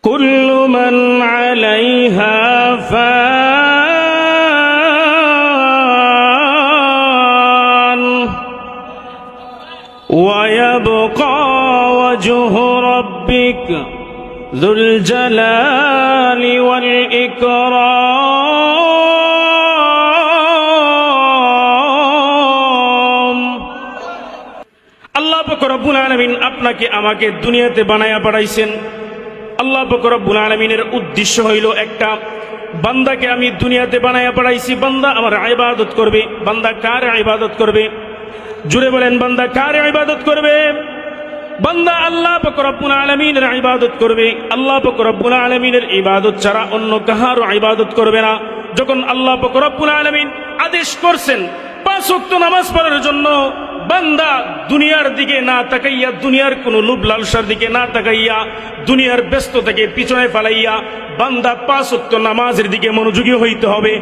كل من عليها فان ويبقى وجه ربك ذو الجلال والإكرام আল্লাহ পাক রব্বুল আলামিন আপনাকে আমাকে দুনিয়াতে বানায়া পাঠাইছেন। আল্লাহ পাক রব্বুল আলামিনের উদ্দেশ্য হইল একটা, বান্দাকে আমি দুনিয়াতে বানায়া পাঠাইছি, বান্দা আমার ইবাদত করবে। বান্দা কার ইবাদত করবে? জুড়ে বলেন, বান্দা কার ইবাদত করবে? বান্দা আল্লাহ পাক রব্বুল আলামিনের ইবাদত করবে। আল্লাহ পাক রব্বুল আলামিনের ইবাদত ছাড়া অন্য কাহারও ইবাদত করবে না। যখন আল্লাহ পাক রব্বুল আলামিন আদেশ করছেন 5 ওয়াক্ত নামাজ পড়ার জন্য, বান্দা দুনিয়ার দিকে না তাকাইয়া, দুনিয়ার কোন লোভ লালসার দিকে না তাকাইয়া, দুনিয়ার ব্যস্ততাকে পিছনে ফেলাইয়া বান্দা 5 ওয়াক্ত নামাজের দিকে মনোযোগী হইতে হবে।